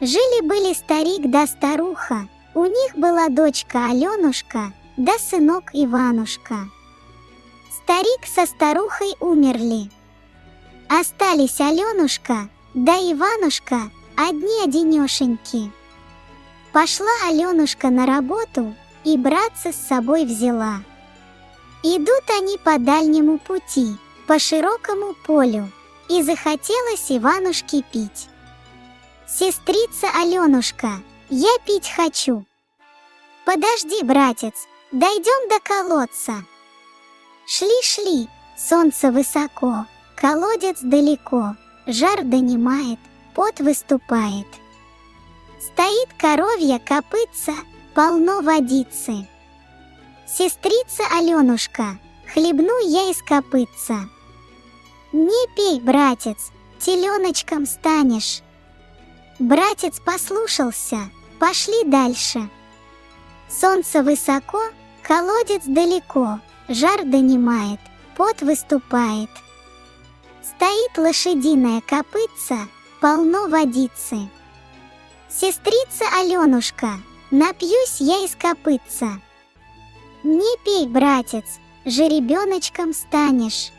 Жили-были старик да старуха, у них была дочка Аленушка да сынок Иванушка. Старик со старухой умерли. Остались Аленушка да Иванушка одни-одинешеньки. Пошла Аленушка на работу и братца с собой взяла. Идут они по дальнему пути, по широкому полю, и захотелось Иванушке пить. «Сестрица Аленушка, я пить хочу». «Подожди, братец, дойдем до колодца». Шли-шли, солнце высоко, колодец далеко, жар донимает, пот выступает. Стоит коровья копытца, полно водицы. «Сестрица Аленушка, хлебну я из копытца». «Не пей, братец, теленочком станешь». Братец послушался, пошли дальше. Солнце высоко, колодец далеко, жар донимает, пот выступает. Стоит лошадиная копытца, полно водицы. «Сестрица Аленушка, напьюсь я из копытца». «Не пей, братец, жеребеночком станешь».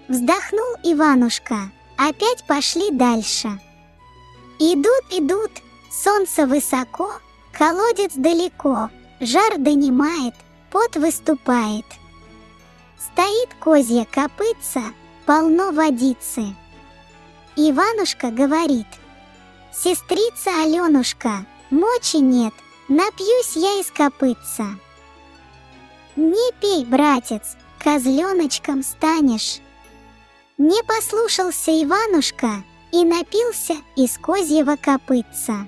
Вздохнул Иванушка, опять пошли дальше. Идут, солнце высоко, колодец далеко, жар донимает, пот выступает. Стоит козья копытца, полно водицы. Иванушка говорит: «Сестрица Аленушка, мочи нет, напьюсь я из копытца». «Не пей, братец, козленочком станешь». Не послушался Иванушка и напился из козьего копытца.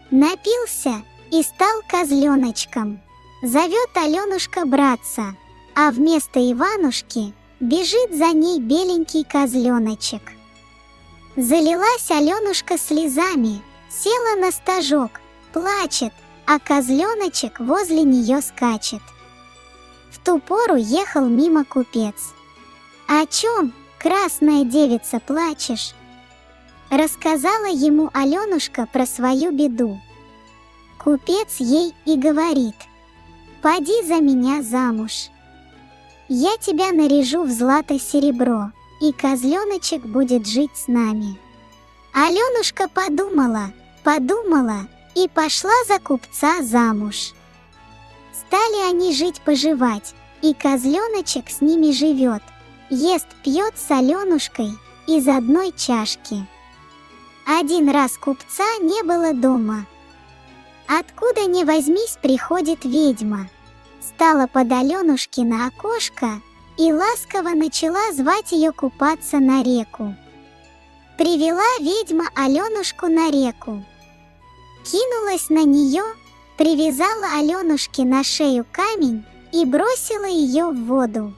Напился и стал козленочком. Зовет Аленушка братца, а вместо Иванушки бежит за ней беленький козленочек. Залилась Аленушка слезами, села на стажок, плачет, а козленочек возле нее скачет. В ту пору ехал мимо купец. «О чем, красная девица, плачешь?» Рассказала ему Аленушка про свою беду. Купец ей и говорит: «Поди за меня замуж. Я тебя наряжу в злато-серебро, и козленочек будет жить с нами». Аленушка подумала и пошла за купца замуж. Стали они жить-поживать, и козленочек с ними живет, ест, пьет с Аленушкой из одной чашки. Один раз купца не было дома. Откуда ни возьмись приходит ведьма. Стала под Аленушкино окошко и ласково начала звать ее купаться на реку. Привела ведьма Аленушку на реку. Кинулась на нее, привязала Аленушке на шею камень и бросила ее в воду.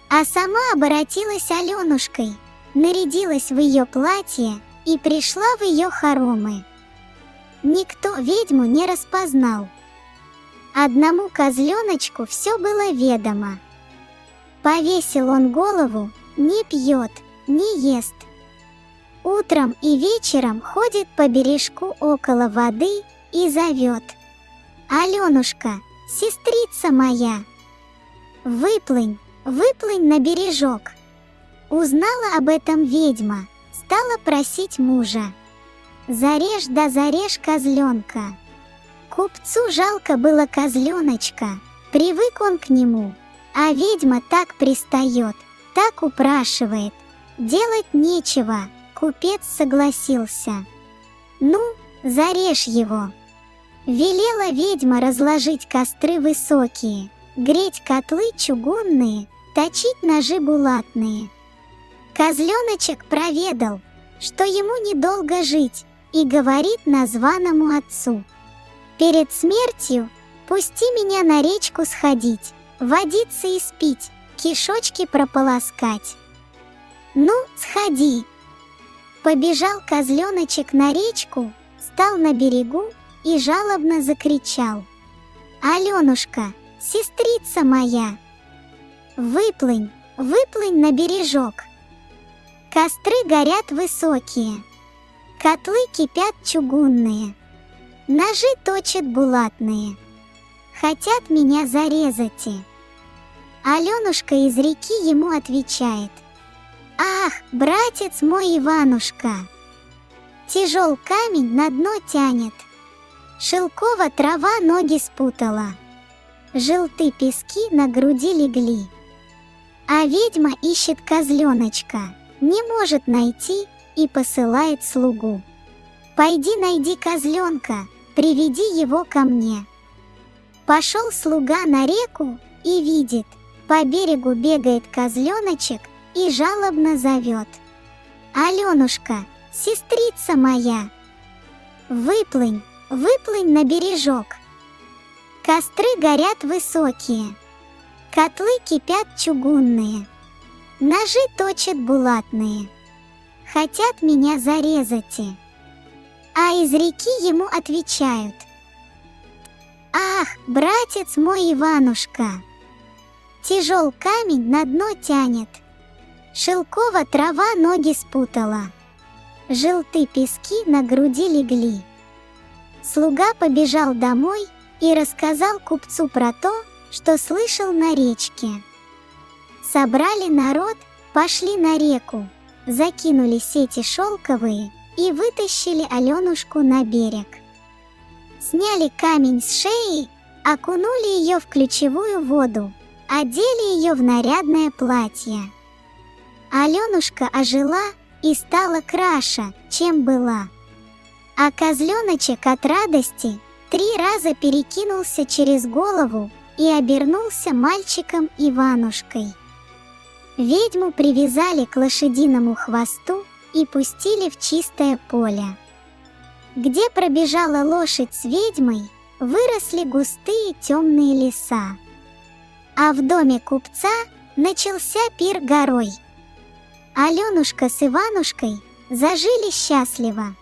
А сама оборотилась Аленушкой, нарядилась в ее платье и пришла в ее хоромы. Никто ведьму не распознал. Одному козленочку все было ведомо. Повесил он голову, не пьет, не ест. Утром и вечером ходит по бережку около воды и зовет: «Аленушка, сестрица моя, выплынь, выплынь на бережок». Узнала об этом ведьма, стала просить мужа: «Зарежь да зарежь козленка». Купцу жалко было козленочка, привык он к нему, а ведьма так пристает, так упрашивает. Делать нечего, купец согласился. «Ну, зарежь его». Велела ведьма разложить костры высокие, греть котлы чугунные, точить ножи булатные. Козленочек проведал, что ему недолго жить, и говорит названному отцу: «Перед смертью пусти меня на речку сходить, водиться и спить, кишочки прополоскать». «Ну, сходи». Побежал козленочек на речку, стал на берегу и жалобно закричал: «Аленушка, сестрица моя, выплынь, выплынь на бережок». Костры горят высокие. Котлы кипят чугунные, ножи точат булатные, хотят меня зарезать. Аленушка из реки ему отвечает: «Ах, братец мой Иванушка, тяжел камень на дно тянет, шелкова трава ноги спутала, желты пески на груди легли. А ведьма ищет козленочка, не может найти и посылает слугу. Пойди найди козленка, приведи его ко мне». Пошел слуга на реку и видит, по берегу бегает козленочек и жалобно зовет: «Аленушка, сестрица моя, выплынь, выплынь на бережок. Костры горят высокие, котлы кипят чугунные, ножи точат булатные, хотят меня зарезать». А из реки ему отвечают: «Ах, братец мой Иванушка, тяжел камень на дно тянет, шелкова трава ноги спутала, желты пески на груди легли». Слуга побежал домой и рассказал купцу про то, что слышал на речке. Собрали народ, пошли на реку, закинули сети шелковые и вытащили Аленушку на берег. Сняли камень с шеи, окунули ее в ключевую воду, одели ее в нарядное платье. Аленушка ожила и стала краше, чем была. А козленочек от радости 3 раза перекинулся через голову и обернулся мальчиком Иванушкой. Ведьму привязали к лошадиному хвосту и пустили в чистое поле. Где пробежала лошадь с ведьмой, выросли густые темные леса. А в доме купца начался пир горой. Аленушка с Иванушкой зажили счастливо.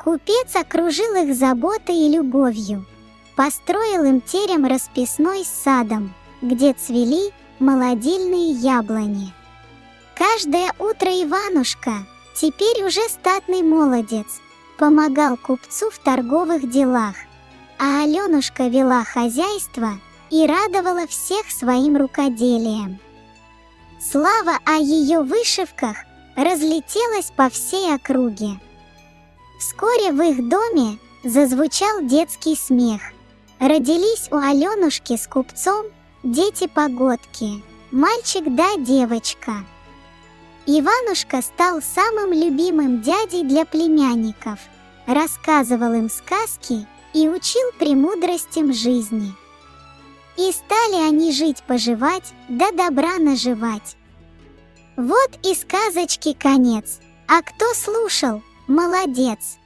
Купец окружил их заботой и любовью, построил им терем расписной с садом, где цвели молодильные яблони. Каждое утро Иванушка, теперь уже статный молодец, помогал купцу в торговых делах, а Аленушка вела хозяйство и радовала всех своим рукоделием. Слава о ее вышивках разлетелась по всей округе. Вскоре в их доме зазвучал детский смех. Родились у Аленушки с купцом дети-погодки, мальчик да девочка. Иванушка стал самым любимым дядей для племянников, рассказывал им сказки и учил премудростям жизни. И стали они жить-поживать, да добра наживать. Вот и сказочки конец, а кто слушал, молодец.